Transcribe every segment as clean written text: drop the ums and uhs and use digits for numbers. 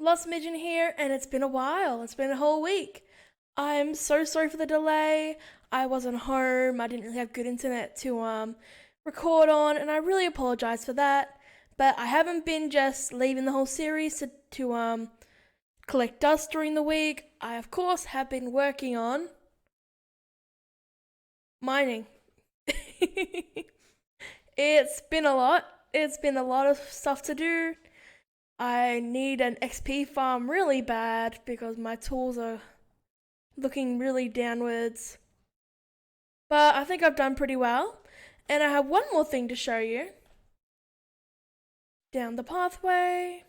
Lost Midgeon here, and it's been a while. It's been a whole week. I'm so sorry for the delay. I wasn't home. I didn't really have good internet to record on, and I really apologize for that. But I haven't been just leaving the whole series to collect dust during the week. I of course have been working on mining. It's been a lot. It's been a lot of stuff to do. I need an XP farm really bad because my tools are looking really downwards. But I think I've done pretty well. And I have one more thing to show you. Down the pathway.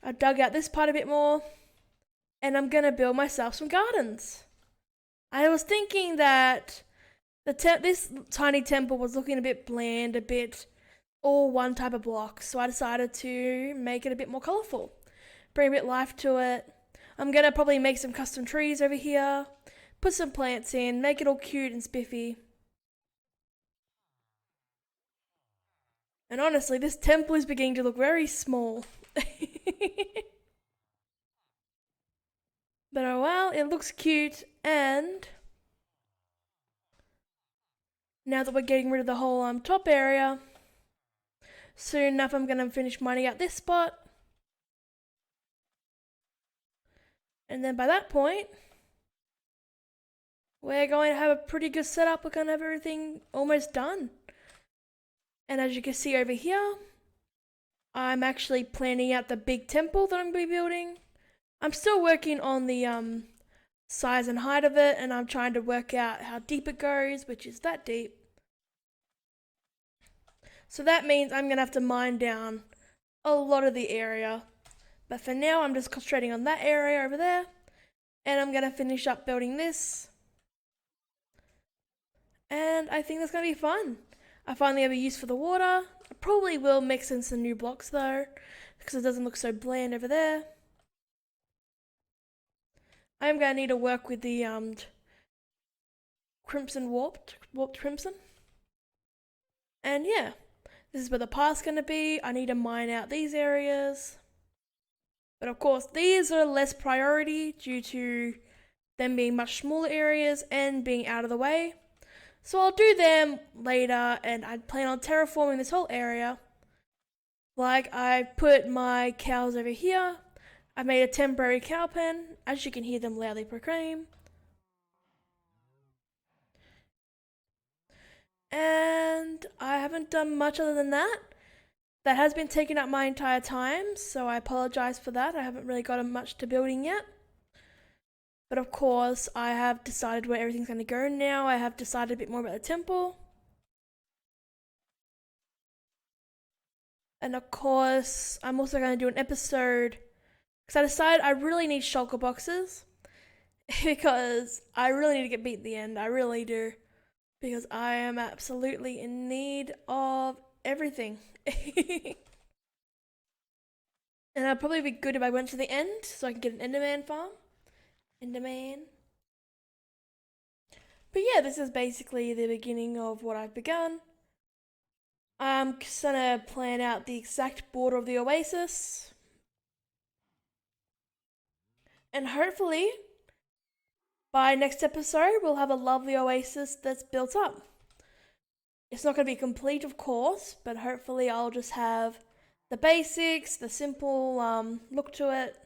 I dug out this part a bit more. And I'm gonna build myself some gardens. I was thinking that this tiny temple was looking a bit bland, a bit all one type of block. So I decided to make it a bit more colourful. Bring a bit of life to it. I'm gonna probably make some custom trees over here. Put some plants in, make it all cute and spiffy. And honestly, this temple is beginning to look very small. But oh well, it looks cute, and now that we're getting rid of the whole top area, soon enough I'm gonna finish mining out this spot. And then by that point, we're going to have a pretty good setup. We're going to have everything almost done. And as you can see over here, I'm actually planning out the big temple that I'm going to be building. I'm still working on the size and height of it, and I'm trying to work out how deep it goes, which is that deep. So that means I'm going to have to mine down a lot of the area. But for now, I'm just concentrating on that area over there. And I'm going to finish up building this. And I think that's going to be fun. I finally have a use for the water. I probably will mix in some new blocks though, because it doesn't look so bland over there. I'm going to need to work with the crimson warped crimson. And yeah, this is where the path's going to be. I need to mine out these areas. But of course, these are less priority due to them being much smaller areas and being out of the way. So I'll do them later, and I plan on terraforming this whole area. Like, I put my cows over here. I made a temporary cow pen, as you can hear them loudly proclaim. And I haven't done much other than that. That has been taking up my entire time, so I apologize for that. I haven't really gotten much to building yet. But of course, I have decided where everything's going to go now. I have decided a bit more about the temple. And of course, I'm also going to do an episode, because I decided I really need shulker boxes. Because I really need to get beat at the end. I really do. Because I am absolutely in need of everything. And it'd probably be good if I went to the end, so I can get an Enderman farm. Enderman. But yeah, this is basically the beginning of what I've begun. I'm just gonna plan out the exact border of the Oasis. And hopefully, by next episode, we'll have a lovely Oasis that's built up. It's not going to be complete, of course, but hopefully I'll just have the basics, the simple look to it.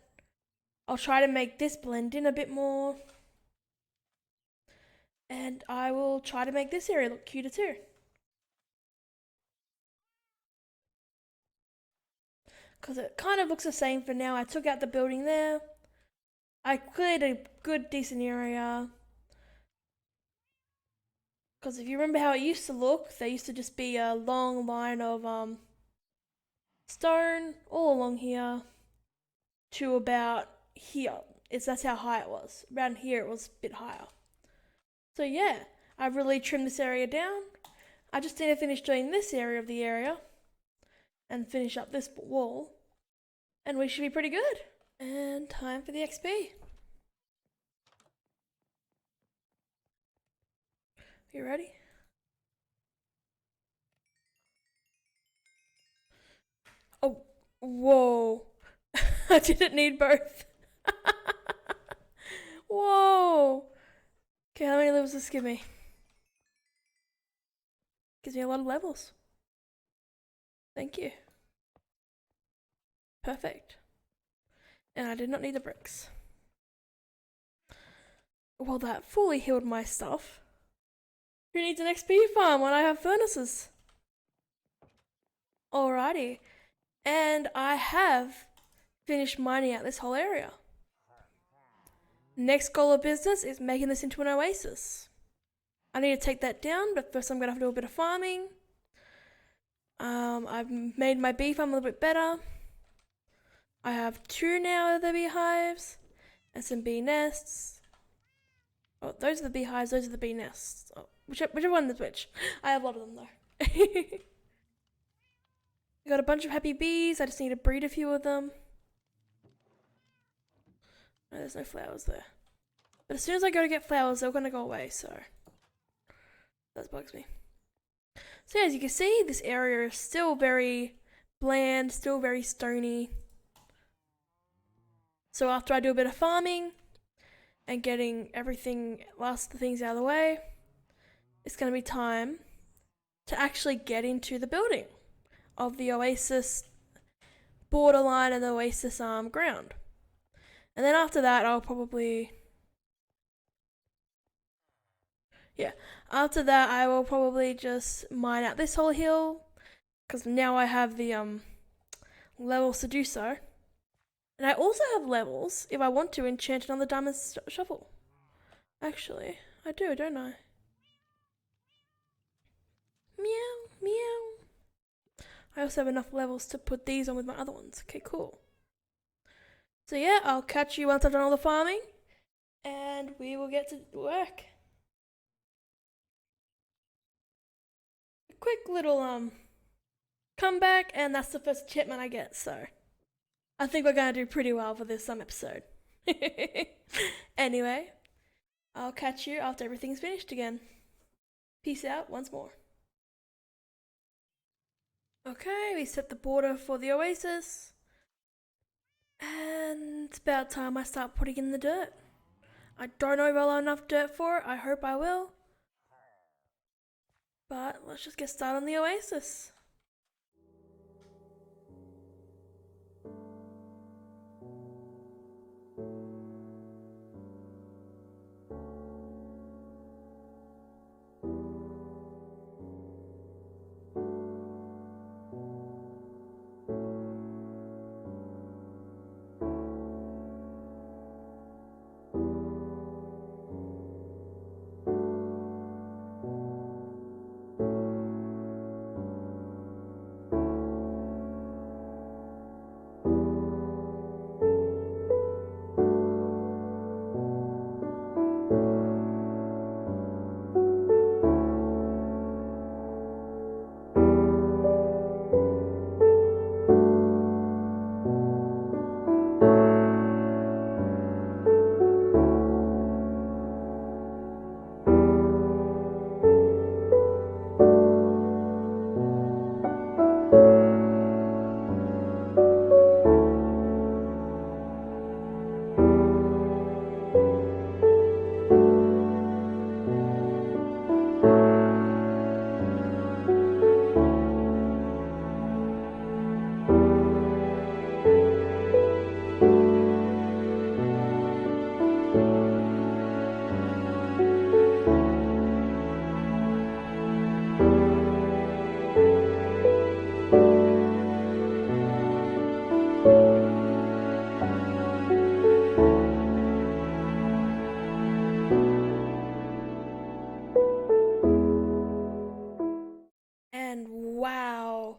I'll try to make this blend in a bit more. And I will try to make this area look cuter too. Because it kind of looks the same for now. I took out the building there. I cleared a good, decent area. Because if you remember how it used to look, there used to just be a long line of stone all along here to about here. That's how high it was. Around here it was a bit higher. So yeah, I've really trimmed this area down. I just need to finish doing this area of the area and finish up this wall, and we should be pretty good. And time for the XP. You ready? Oh, whoa. I didn't need both. Whoa. Okay, how many levels does this give me? Gives me a lot of levels. Thank you. Perfect. And I did not need the bricks. Well, that fully healed my stuff. Who needs an XP farm when I have furnaces? Alrighty. And I have finished mining out this whole area. Next goal of business is making this into an oasis. I need to take that down, but first I'm going to have to do a bit of farming. I've made my bee farm a little bit better. I have 2 now of the beehives and some bee nests. Oh, those are the beehives, those are the bee nests. Oh, whichever one is which. I have a lot of them though. I got a bunch of happy bees, I just need to breed a few of them. No, there's no flowers there. But as soon as I go to get flowers, they're going to go away, so that bugs me. So yeah, as you can see, this area is still very bland, still very stony. So after I do a bit of farming and getting everything, last the things out of the way, it's going to be time to actually get into the building of the Oasis borderline and the Oasis ground. And then after that, I'll probably... Yeah, after that I will probably just mine out this whole hill, because now I have the levels to do so. And I also have levels, if I want to, enchant another diamond shovel. Actually, I do, don't I? Meow, meow. I also have enough levels to put these on with my other ones. Okay, cool. So yeah, I'll catch you once I've done all the farming, and we will get to work. A quick little comeback, and that's the first achievement I get, so I think we're gonna do pretty well for this episode. Anyway, I'll catch you after everything's finished again. Peace out once more. Okay, we set the border for the oasis. And it's about time I start putting in the dirt. I don't know if I'll have enough dirt for it. I hope I will. But let's just get started on the oasis. And wow,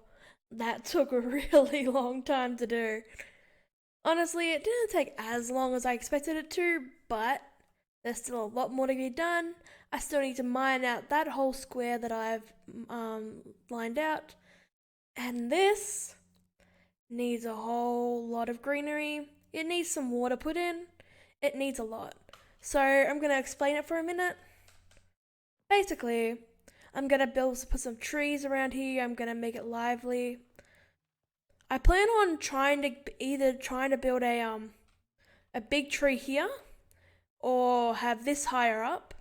that took a really long time to do. Honestly, it didn't take as long as I expected it to, but there's still a lot more to be done. I still need to mine out that whole square that I've lined out. And this needs a whole lot of greenery. It needs some water put in. It needs a lot. So I'm going to explain it for a minute. Basically, I'm going to put some trees around here. I'm going to make it lively. I plan on trying to build a big tree here, or have this higher up,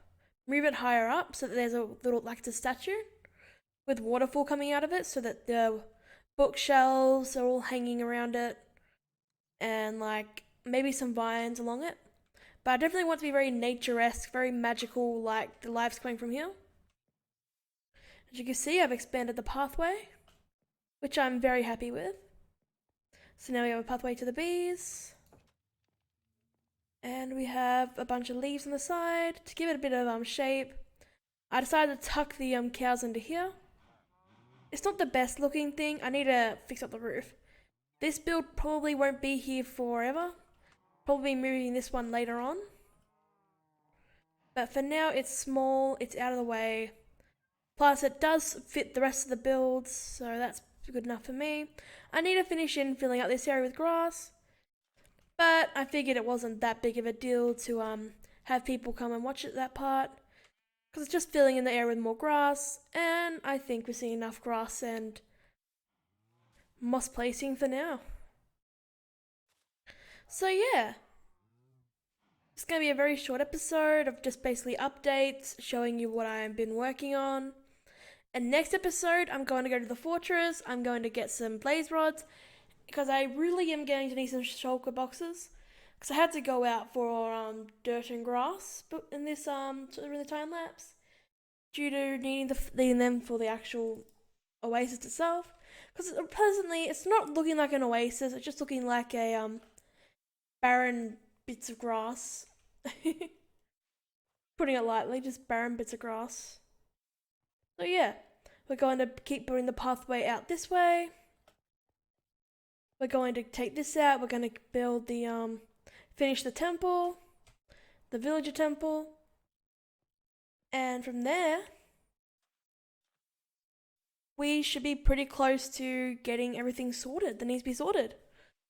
move it higher up so that there's a little, like, it's a statue with waterfall coming out of it, so that the bookshelves are all hanging around it, and like maybe some vines along it. But I definitely want to be very nature-esque, very magical, like the life's coming from here. As you can see, I've expanded the pathway, which I'm very happy with. So now we have a pathway to the bees. And we have a bunch of leaves on the side to give it a bit of shape. I decided to tuck the cows into here. It's not the best looking thing. I need to fix up the roof. This build probably won't be here forever. Probably moving this one later on. But for now, it's small, it's out of the way. Plus, it does fit the rest of the builds, so that's good enough for me. I need to finish in filling out this area with grass. But I figured it wasn't that big of a deal to have people come and watch that part. Because it's just filling in the area with more grass. And I think we're seeing enough grass and moss placing for now. So yeah. It's going to be a very short episode of just basically updates, showing you what I've been working on. And next episode, I'm going to go to the fortress. I'm going to get some blaze rods, because I really am going to need some shulker boxes. Because I had to go out for dirt and grass, but in this during the time lapse, due to needing them for the actual oasis itself. Because presently, it's not looking like an oasis. It's just looking like a barren bits of grass. Putting it lightly, just barren bits of grass. So yeah, we're going to keep building the pathway out this way. We're going to take this out. We're going to build the finish the temple, the villager temple, and from there we should be pretty close to getting everything sorted that needs to be sorted.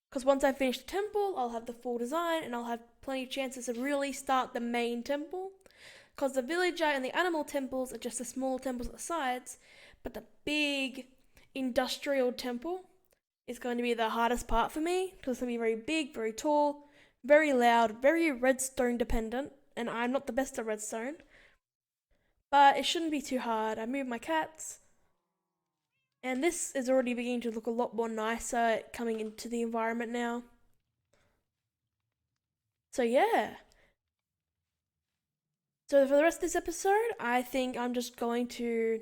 Because once I finish the temple, I'll have the full design and I'll have plenty of chances to really start the main temple. Because the villager and the animal temples are just the small temples at the sides, but the big industrial temple is going to be the hardest part for me. Because it's going to be very big, very tall, very loud, very redstone dependent, and I'm not the best at redstone. But it shouldn't be too hard. I moved my cats. And this is already beginning to look a lot more nicer coming into the environment now. So yeah. So for the rest of this episode, I think I'm just going to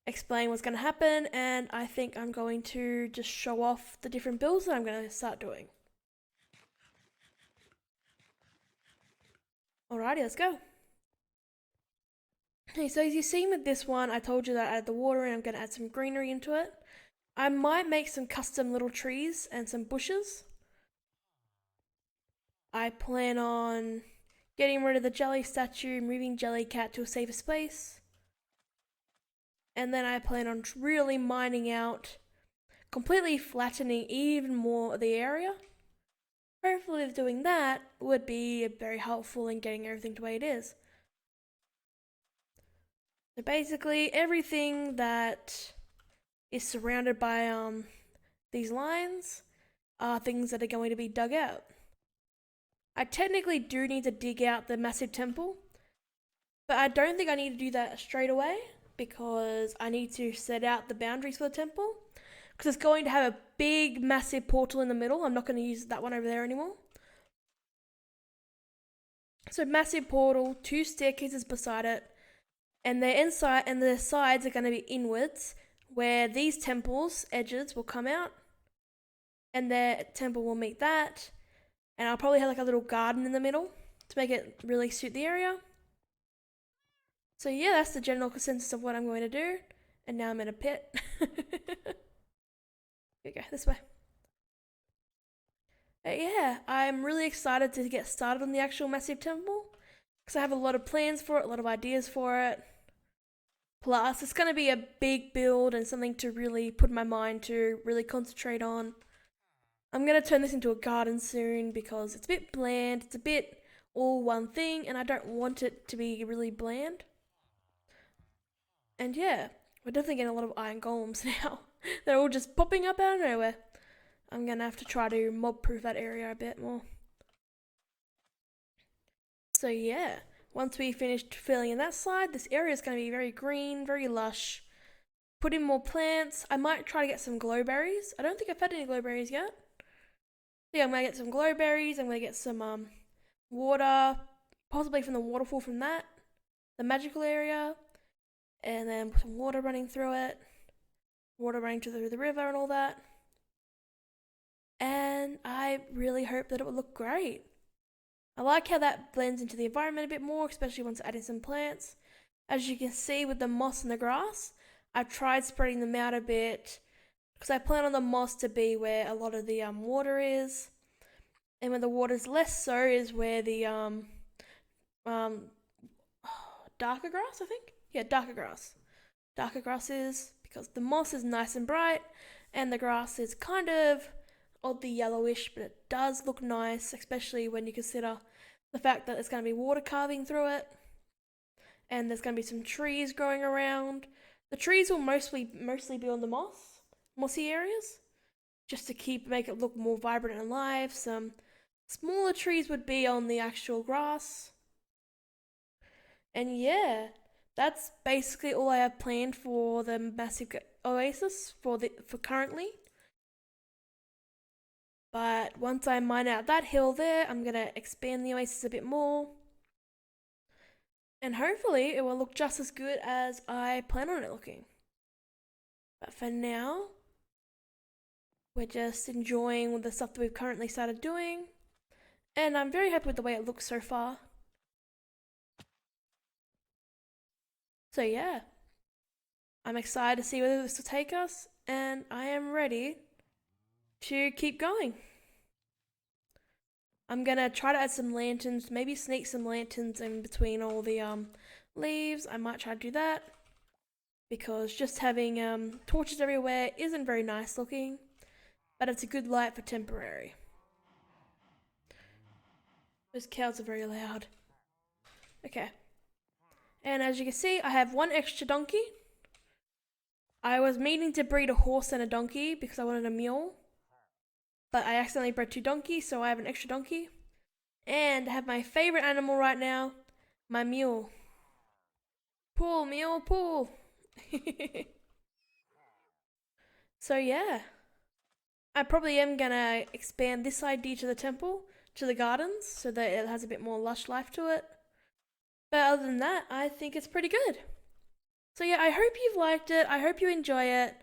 explain what's going to happen, and I think I'm going to just show off the different builds that I'm going to start doing. Alrighty, let's go. Okay, so as you've seen with this one, I told you that I added the water and I'm going to add some greenery into it. I might make some custom little trees and some bushes. I plan on getting rid of the jelly statue, moving Jellycat to a safer space. And then I plan on really mining out, completely flattening even more of the area. Hopefully doing that would be very helpful in getting everything the way it is. So basically everything that is surrounded by these lines are things that are going to be dug out. I technically do need to dig out the massive temple, but I don't think I need to do that straight away, because I need to set out the boundaries for the temple, because it's going to have a big massive portal in the middle. I'm not going to use that one over there anymore. So massive portal, 2 staircases beside it, and the inside and the sides are going to be inwards, where these temples edges will come out, and their temple will meet that. And I'll probably have like a little garden in the middle to make it really suit the area. So yeah, that's the general consensus of what I'm going to do. And now I'm in a pit. Here we go, this way. But yeah, I'm really excited to get started on the actual massive temple, because I have a lot of plans for it, a lot of ideas for it. Plus, it's going to be a big build and something to really put my mind to, really concentrate on. I'm going to turn this into a garden soon, because it's a bit bland, it's a bit all one thing, and I don't want it to be really bland. And yeah, We're definitely getting a lot of iron golems now. They're all just popping up out of nowhere. I'm gonna have to try to mob proof that area a bit more. So yeah, once we finished filling in that side, this area is going to be very green, very lush. Put in more plants. I might try to get some glowberries. I don't think I've had any glowberries yet. Yeah, I'm gonna get some glowberries. I'm gonna get some water, possibly from the waterfall from that, the magical area, and then some water running through it, water running through the river and all that. And I really hope that it will look great. I like how that blends into the environment a bit more, especially once adding some plants. As you can see with the moss and the grass, I've tried spreading them out a bit because I plan on the moss to be where a lot of the water is, and when the water's less so is where the um darker grass, I think. Yeah, darker grass. Darker grass is because the moss is nice and bright, and the grass is kind of oddly yellowish, but it does look nice, especially when you consider the fact that there's going to be water carving through it, and there's going to be some trees growing around. The trees will mostly be on the mossy areas, just to make it look more vibrant and alive. Some smaller trees would be on the actual grass, and yeah, that's basically all I have planned for the massive oasis for currently. But once I mine out that hill there, I'm gonna expand the oasis a bit more. And hopefully it will look just as good as I plan on it looking. But for now, we're just enjoying the stuff that we've currently started doing. And I'm very happy with the way it looks so far. So yeah, I'm excited to see where this will take us, and I am ready to keep going. I'm gonna try to add some lanterns, maybe sneak some lanterns in between all the leaves. I might try to do that because just having torches everywhere isn't very nice looking, but it's a good light for temporary. Those cows are very loud. Okay. And as you can see, I have one extra donkey. I was meaning to breed a horse and a donkey because I wanted a mule, but I accidentally bred two donkeys, so I have an extra donkey. And I have my favorite animal right now, my mule. Pull, mule, pull. So yeah, I probably am gonna expand this idea to the temple, to the gardens, so that it has a bit more lush life to it. But other than that, I think it's pretty good. So yeah, I hope you've liked it. I hope you enjoy it.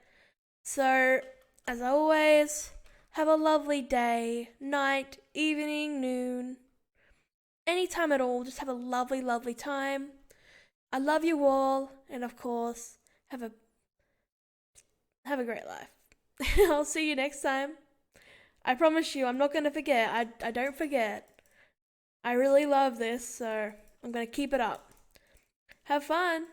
So, as always, have a lovely day, night, evening, noon, anytime at all. Just have a lovely, lovely time. I love you all, and of course, have a great life. I'll see you next time. I promise you, I'm not gonna forget. I don't forget. I really love this, so I'm gonna keep it up. Have fun.